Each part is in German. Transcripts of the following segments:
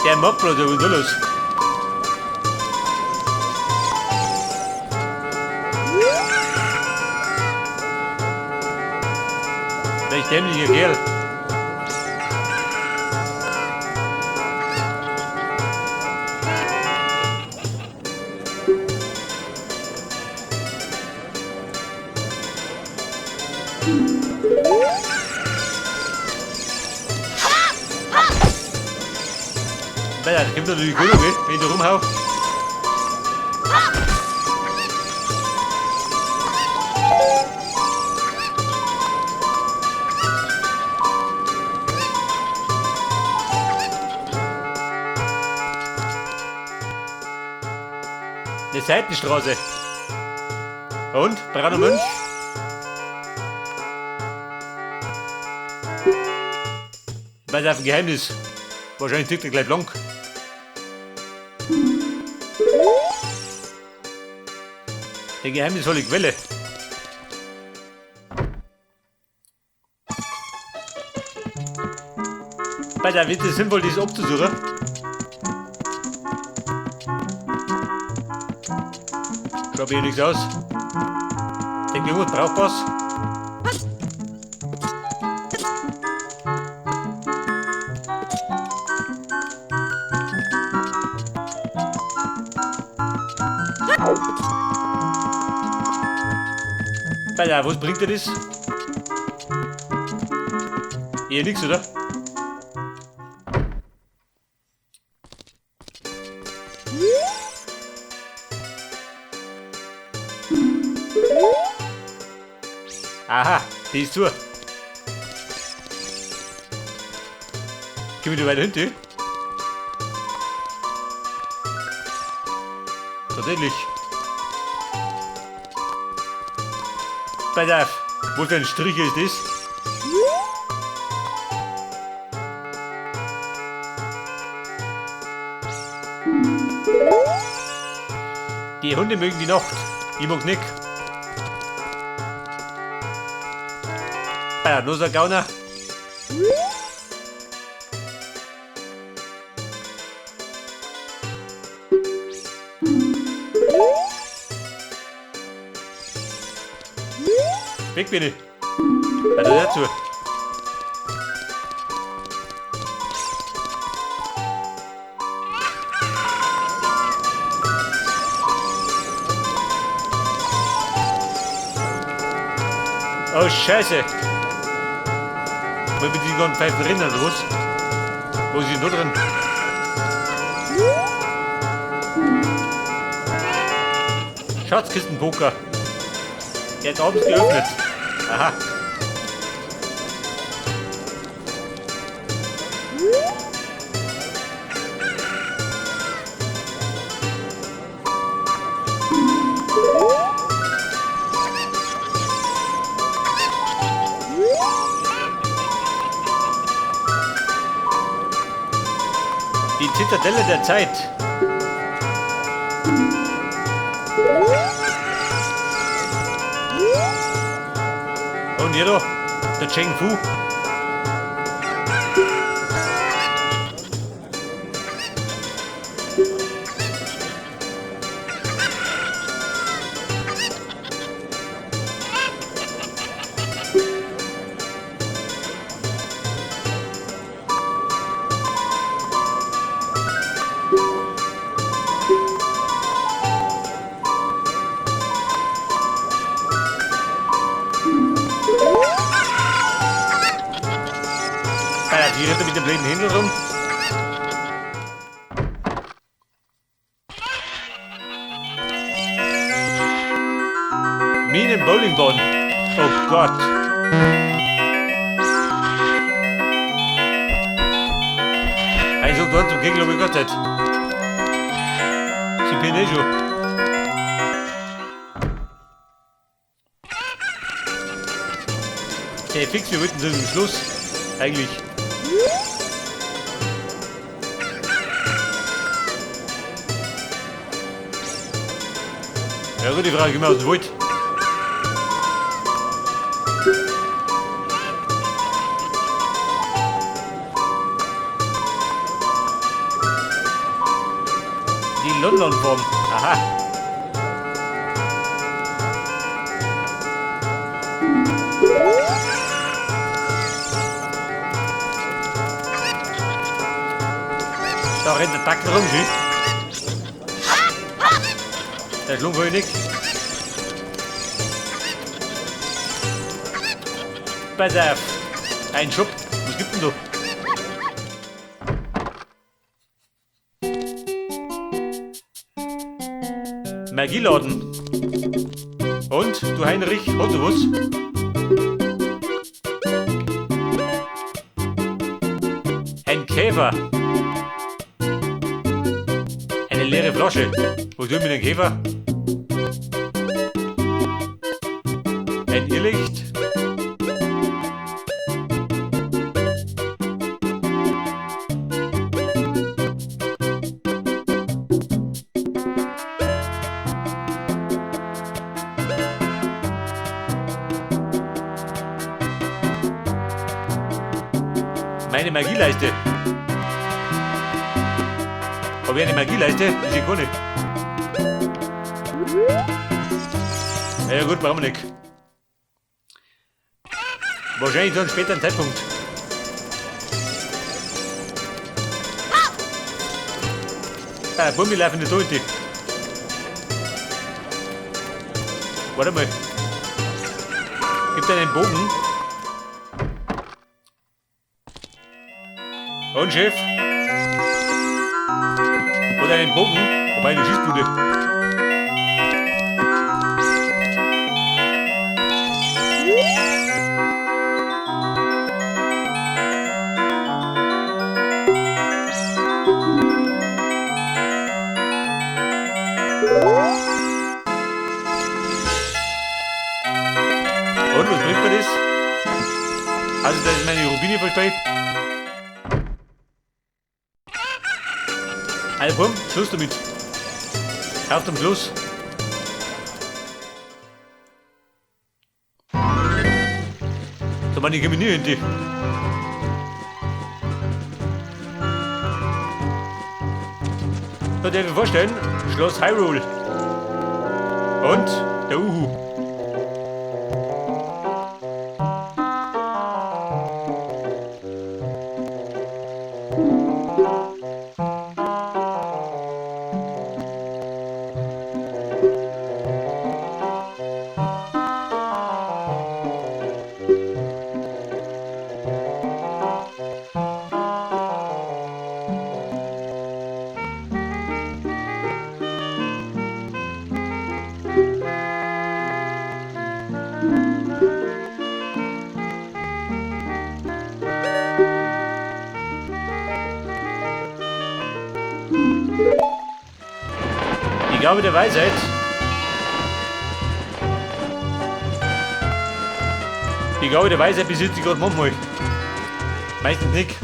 Der macht bloß, was ist da los? Welch dämlicher Kerl. Weil das kommt natürlich gut, okay, wenn ich da rumhau. Eine Seitenstraße. Und? Brauner Mönch? Weil auf ein Geheimnis. Wahrscheinlich tickt er gleich blank. Eine geheimnisvolle Quelle. Bei der Witze sinnvoll, das abzusuchen. Schaut hier nichts aus. Denke ich, braucht was. Ja, was bringt dir das? Eher nix, oder? Aha, die ist zu. Gehen wir da weiter hinten? Tatsächlich. Pass auf, wo für ein Strich ist das? Die Hunde mögen die Nacht, ich mag's nicht. Ja, nur so ein Gauner. Weg bitte. Also dazu. Oh Scheiße. Wollen wir die ganzen Pfeifen drin oder was? Wo ist die nur drin? Schatzkistenpoker. Der hat abends geöffnet. Aha. Die Zitadelle der Zeit. Und hier doch, der Cheng Fu. Die rennt mit dem blöden Händel rum. Minen-Bowlingbahn. Oh Gott. Also dort zum Gegner, wie Gott hat. Sie bin eh schon. Sehr fix, wir wollten zum Schluss. Eigentlich. Ja gut, die Frage, gehen wir aus dem Wald. London fahren. Aha. Da rennt der Tackel rum, schau. Der Schlumpfkönig. Pass auf. Ein Schub. Was gibt denn da? Magieladen. Und, du Heinrich, hast du was? Ein Käfer. Eine leere Flasche. Was tun wir mit dem Käfer? Ein Irrlicht. Meine Magieleiste. Habe ich eine Magieleiste? Das ist gar nicht. Ja gut, brauchen wir nicht. Wahrscheinlich zu einem späteren Zeitpunkt. Ah, Bummi laufen nicht da hinten. Warte mal. Gibt einen Bogen. Und Chef? Oder einen Bogen? Wobei, eine Schießbude. Und, was bringt mir das? Also, dass ich meine Rubine verstehe? Also komm, Schluss damit. Auf zum Schluss. So, meine Gemini hinter. So, darf ich mir vorstellen, Schloss Hyrule. Und der Uhu. Die Gabe der Weisheit. Die Gabe der Weisheit besitze ich gerade manchmal. Meistens nicht.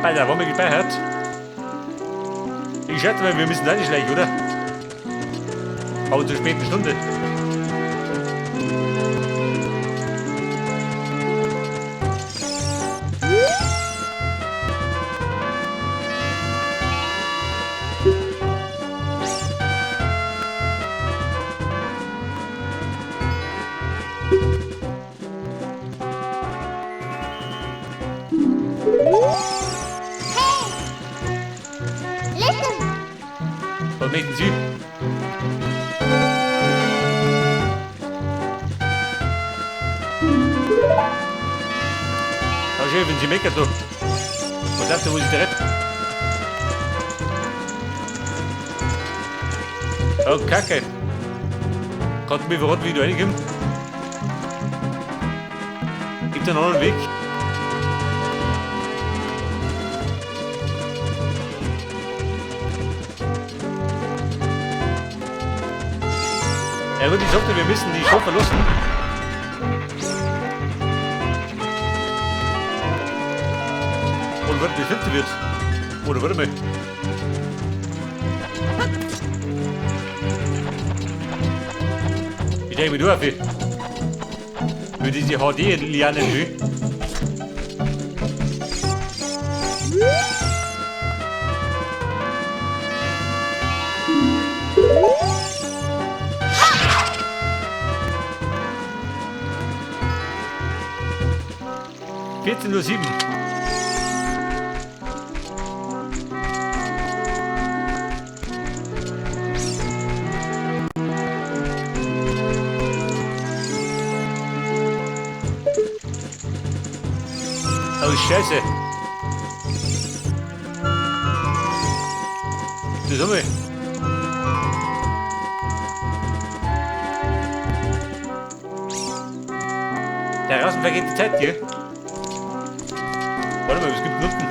Bei der Womme gespeichert. Ich schätze mal, wir müssen da nicht gleich, oder? Aber zur späten Stunde. Was möchten Sie? Frau Chefin, Sie meckert doch. Was sagt ihr, wo ist der Rett? Oh, Kacke. Kannst du mir verraten, wie du reinkommst? Gibt es einen anderen Weg? Ja gut, ich sagte, wir müssen die Show verlassen. Und wenn die Finte wird. Oder warte mal. Ja, mit du für diese HD-Lianen. Uhr 7. Oh, Scheiße. Das haben wir. Der Rasen vergeht die Zeit hier. Warte mal, es gibt Nutten.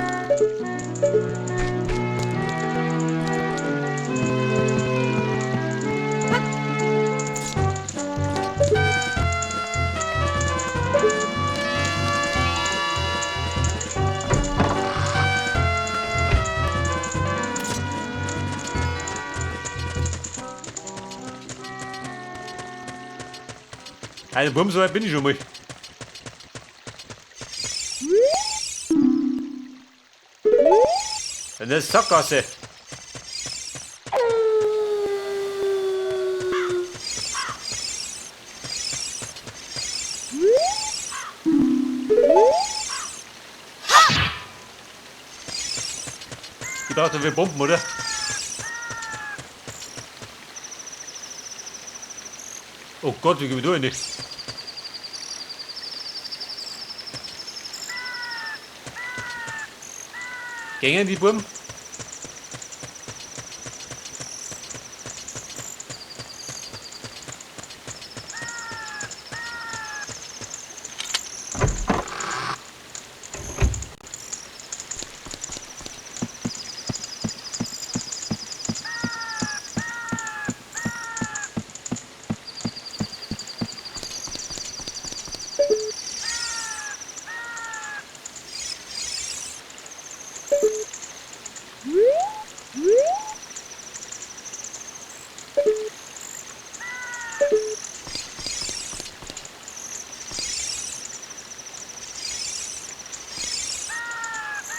Also, bumm, so weit bin ich schon mal. Und das ist Sackgasse. Ich dachte, wir bomben, oder? Oh Gott, wie gehen wir da nicht? Gängen die Buben?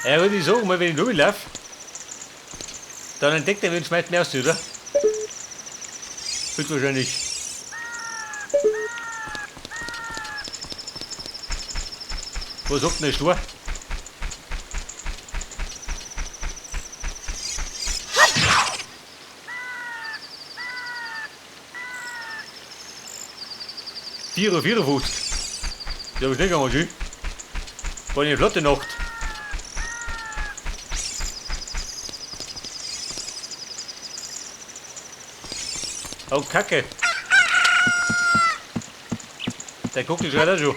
Ja, würde ich sagen, mal wenn ich durchlaufe, dann entdeckt er mich und schmeißt mich aus, oder? Wird wahrscheinlich. Was sagt denn der Stur? Uhr 54. Das ist nicht einmal schön. War eine flotte Nacht. Oh, Kacke. Der guckt dich gerade schon.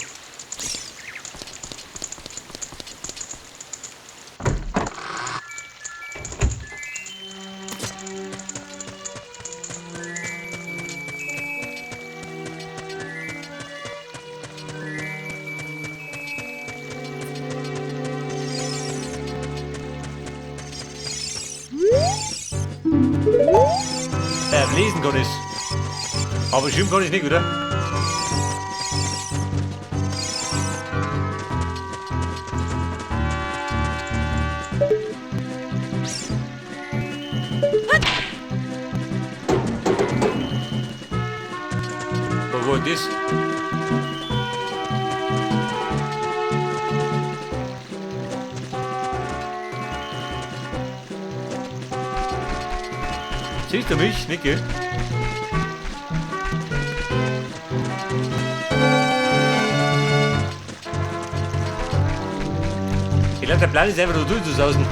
Lesen kann ich. Aber schwimmen kann ich nicht, oder? Was war das? Siehst du mich, Nicke? Ich glaube, der Plan ist einfach nur durchzusausen.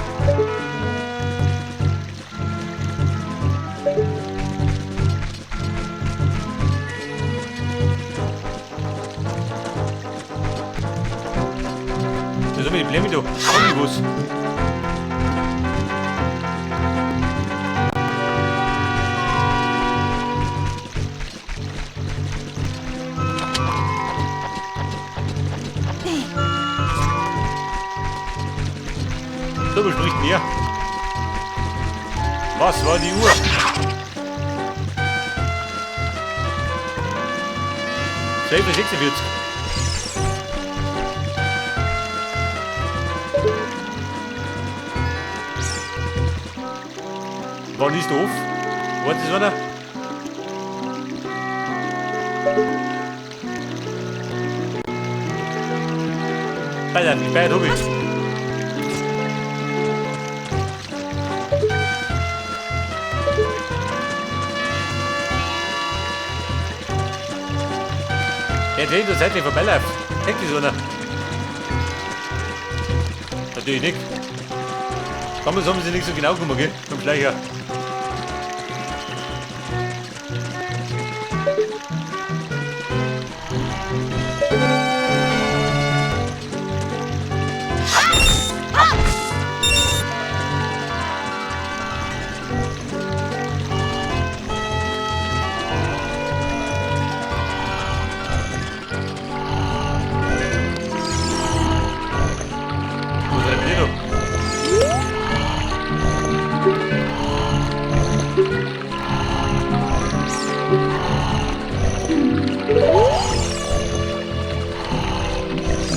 Das haben wir die Pläne da. Omnibus. So bespricht mir. Was war die Uhr? 46. War nicht doof. Warte, ist einer? Weiter, ich bin oben. Der dreht uns endlich vorbeilaufen. Heck die Sonne. Natürlich nicht. Damals haben sie nicht so genau gemacht, gell? Vom Schleicher.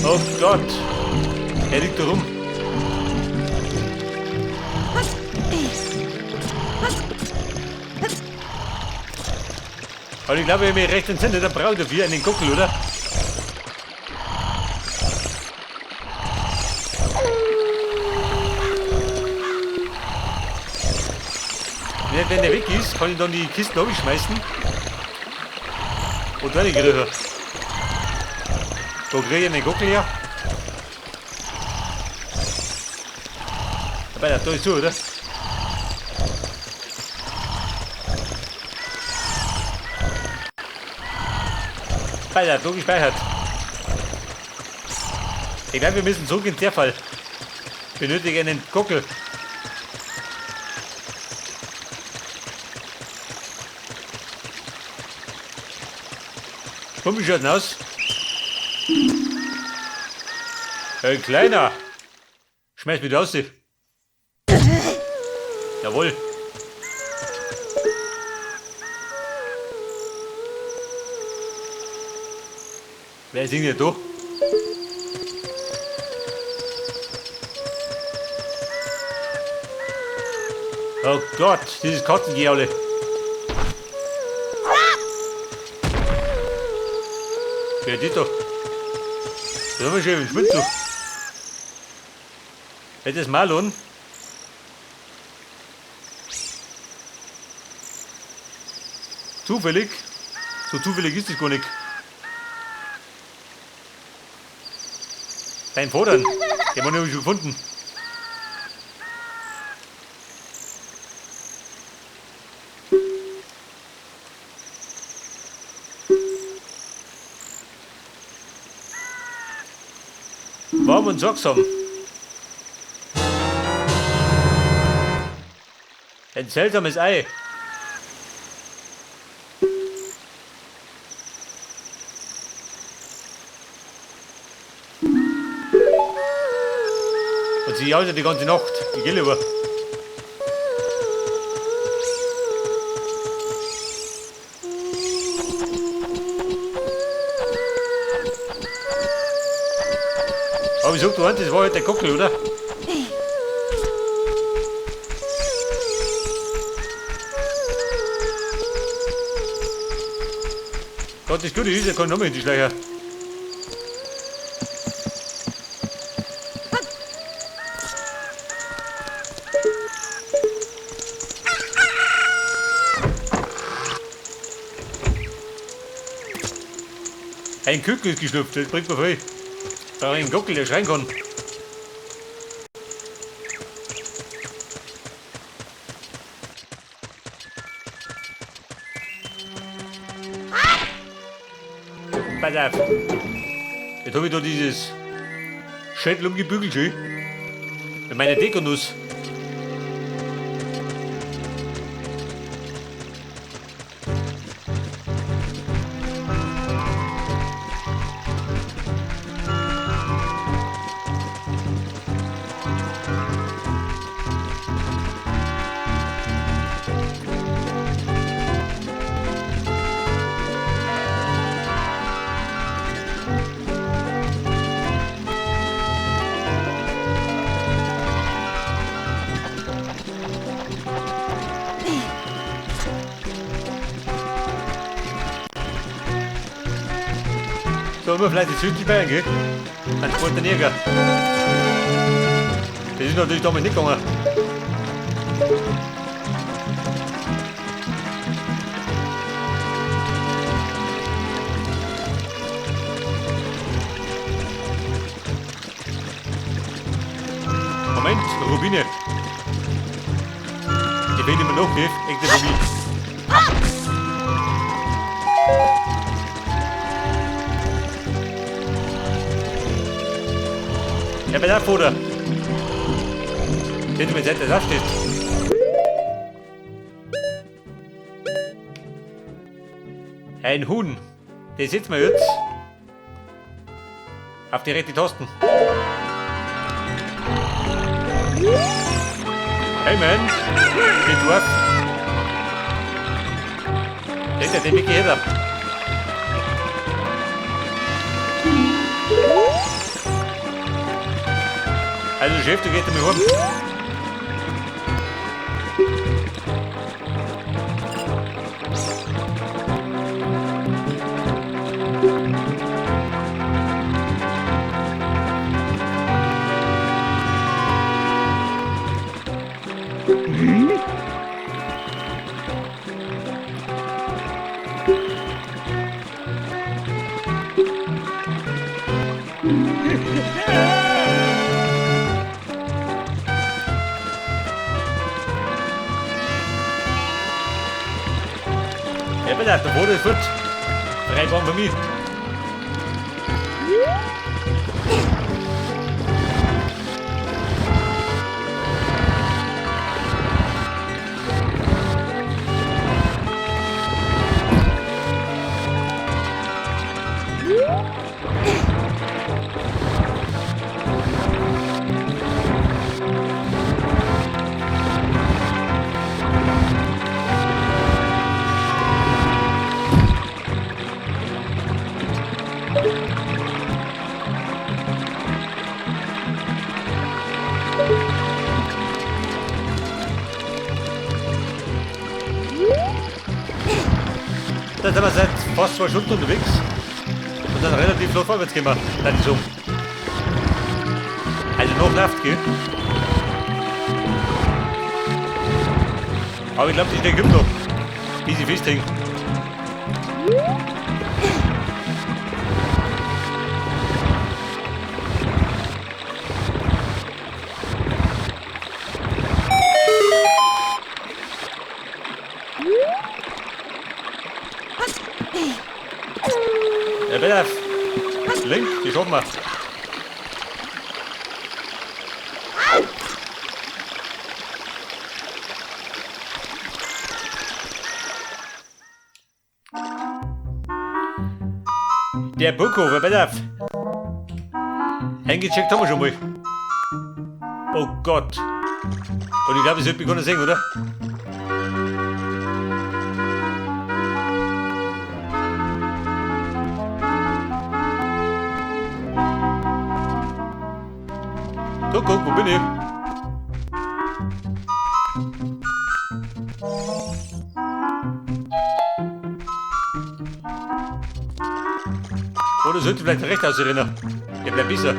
Oh Gott, er liegt da rum. Aber ich glaube, wir haben hier recht entzündet, der braucht dafür einen Gockel, oder? Wenn der weg ist, kann ich dann die Kisten abschmeißen. Und dann kriege ich. Da kriege ich einen Gockel her. Aber da ist so, oder? Weiter, da gespeichert. Ich glaube, wir müssen zurück in der Fall. Benötige einen Gockel. Komm, wie schaut denn aus? Ein Kleiner. Schmeiß mich raus. Jawohl. Wer ist denn hier da? Oh Gott, dieses Katzengejaule. Wer ist das doch? Da haben wir schon einen Schmutz. Wer ist das Marlon? Zufällig? So zufällig ist das gar nicht. Dein Vater, den haben wir schon gefunden. Warm und sorgsam. Ein seltsames Ei. Und sie jault die ganze Nacht. Ich geh lieber. Aber ich sag, du Hand, das war halt der Gockel, oder? Gott, das Gute ist, er kann nochmal in die Schleicher. Ein Küken ist geschlüpft, das bringt mir viel. Da ein Gockel, der schreien kann. Pass auf. Jetzt habe ich da dieses Schädel umgebügelt schön. Mit meiner Dekonuss. Da wir vielleicht die südliche Bayern, gell? Dann wollte der Neger. Das ist natürlich damals nicht gegangen. Moment, Rubine. Die fehlt immer noch, gell? Echte Rubine. Ja, bei der Futter. Hätte mir gesagt, dass das steht. Ein Huhn. Den setzen wir jetzt. Auf die rechte Tasten. Hey man, den Dorf. Seht ihr, den Mickey hinter. Also Chef, du gehst mit rum. Ja, bitte, da wurde es gut. 3 Wochen für mich. Da sind wir seit fast 2 Stunden unterwegs und dann relativ flott vorwärts gehen wir, dann ist um. Also noch läuft, gell? Aber ich glaube, die stehen noch, bis sie festhängen. Ja, bitte. Link, die schaffen wir. Der Burghofer, bitte. Eingecheckt haben wir schon mal. Oh Gott. Und ich glaube, es wird begonnen singen, oder? Guck, wo bin ich? Oder sollte vielleicht recht aus erinnern? Der bleibt besser.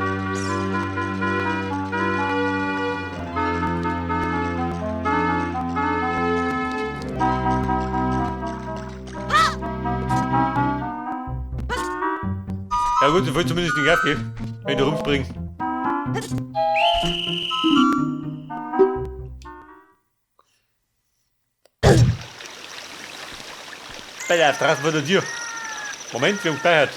Ja gut, ich wollte zumindest nicht aufgeben, wenn du rumspringst. Bei der Straße vor der Tür. Moment, wir haben gespeichert.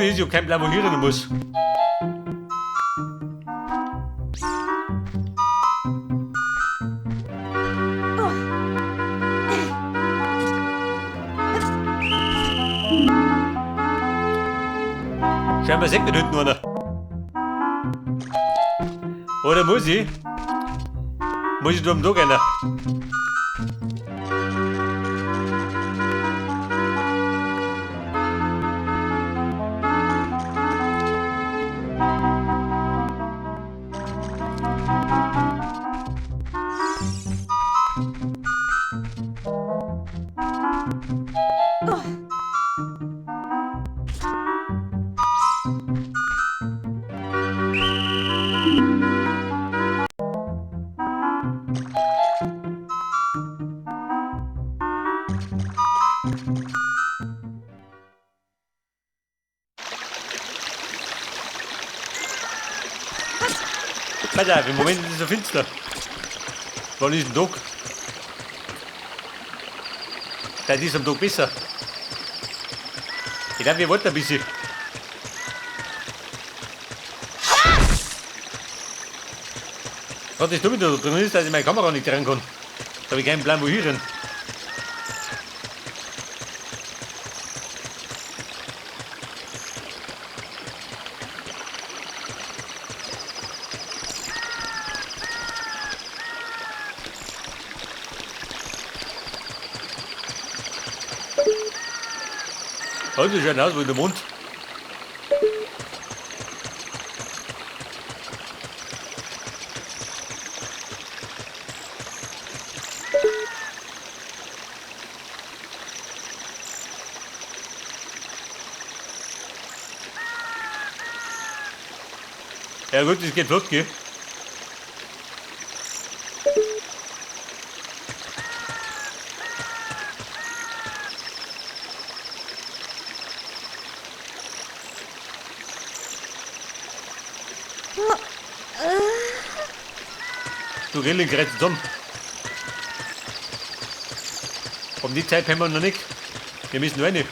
Schöne ist, ich hab keinen Plan, wo ich rennen muss. Scheinbar sagt nicht hinten einer. Oder muss ich? Muss ich da am Tag rennen? Pass auf, im Moment ist es so finster. Wann ist ein Tag? Das ist am Tag besser. Ich glaube, wir warten ein bisschen. Was ist damit da drin ist, dass ich meine Kamera nicht dran kann? Da habe ich keinen Plan, wo ich hin. Also schaut aus wie der Mond. Ja gut, das geht flott, gell? Du Rilling gerät zusammen. Um die Zeit haben wir noch nicht. Wir müssen rein.